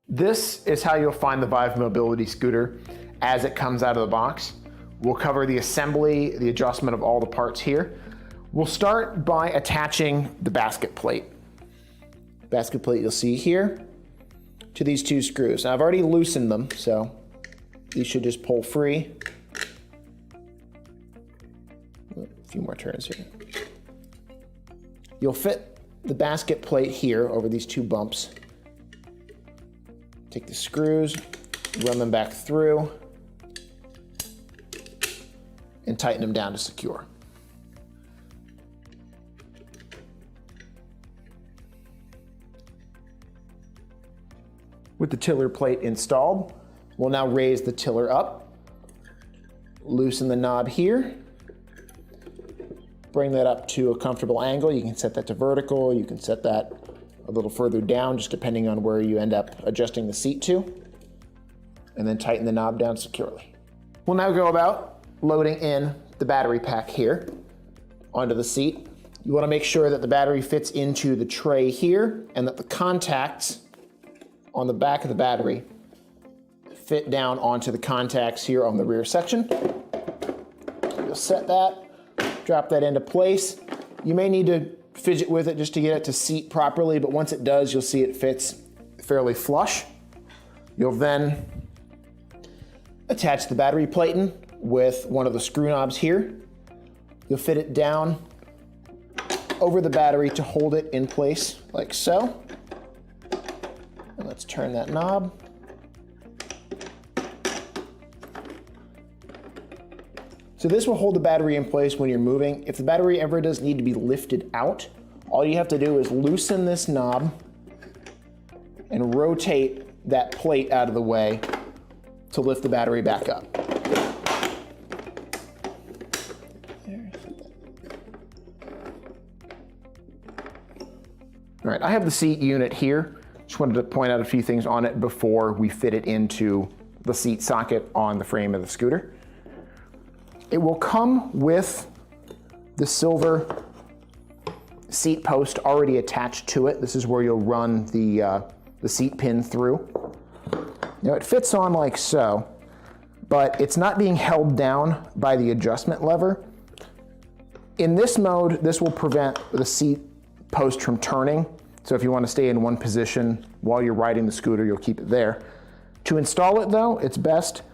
This is how you'll find the Vive mobility scooter as it comes out of the box. We'll cover the assembly, the adjustment of all the parts here. We'll start by attaching the basket plate. Basket plate you'll see here to these two screws. Now I've already loosened them, so these should just pull free. A few more turns here. You'll fit the basket plate here over these two bumps. Take the screws, run them back through, and tighten them down to secure. With the tiller plate installed, we'll now raise the tiller up, loosen the knob here, bring that up to a comfortable angle. You can set that to vertical, you can set that a little further down, just depending on where you end up adjusting the seat to, and then tighten the knob down securely. We'll now go about loading in the battery pack here onto the seat. You want to make sure that the battery fits into the tray here and that the contacts on the back of the battery fit down onto the contacts here on the rear section. You'll set that, drop that into place. You may need to fidget with it just to get it to seat properly, but once it does, you'll see it fits fairly flush. You'll then attach the battery plating with one of the screw knobs here. You'll fit it down over the battery to hold it in place like so. And let's turn that knob. So this will hold the battery in place when you're moving. If the battery ever does need to be lifted out, all you have to do is loosen this knob and rotate that plate out of the way to lift the battery back up. All right, I have the seat unit here. Just wanted to point out a few things on it before we fit it into the seat socket on the frame of the scooter. It will come with the silver seat post already attached to it. This is where you'll run the seat pin through. Now it fits on like so, but it's not being held down by the adjustment lever. In this mode, this will prevent the seat post from turning. So if you want to stay in one position while you're riding the scooter, you'll keep it there. To install it though, it's best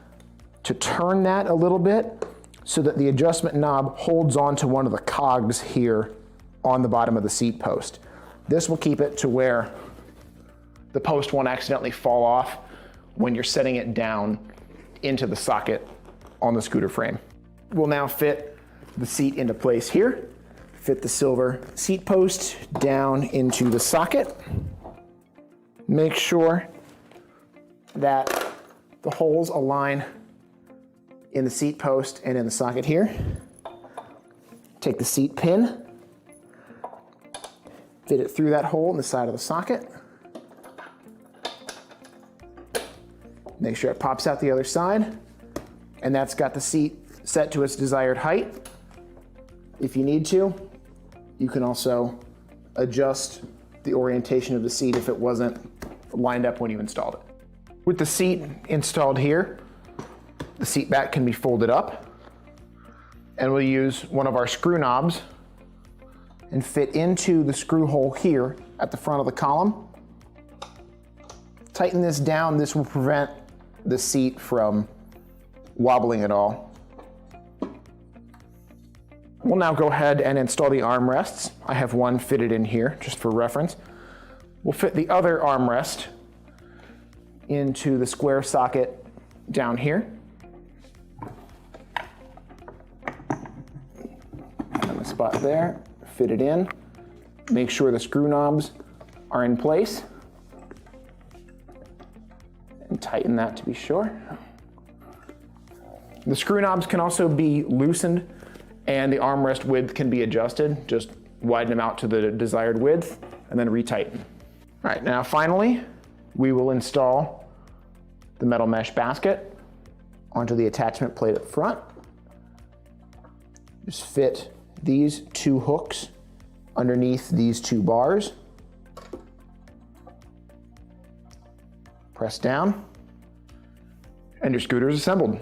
to turn that a little bit so that the adjustment knob holds onto one of the cogs here on the bottom of the seat post. This will keep it to where the post won't accidentally fall off when you're setting it down into the socket on the scooter frame. We'll now fit the seat into place here. Fit the silver seat post down into the socket. Make sure that the holes align in the seat post and in the socket here. Take the seat pin, fit it through that hole in the side of the socket. Make sure it pops out the other side, and that's got the seat set to its desired height. If you need to, you can also adjust the orientation of the seat if it wasn't lined up when you installed it. With the seat installed here, the seat back can be folded up, and we'll use one of our screw knobs and fit into the screw hole here at the front of the column. Tighten this down. This will prevent the seat from wobbling at all. We'll now go ahead and install the armrests. I have one fitted in here just for reference. We'll fit the other armrest into the square socket down here. On the spot there, fit it in. Make sure the screw knobs are in place. And tighten that to be sure. The screw knobs can also be loosened and the armrest width can be adjusted. Just widen them out to the desired width and then retighten. All right, now finally, we will install the metal mesh basket onto the attachment plate up front. Just fit these two hooks underneath these two bars. Press down, and your scooter is assembled.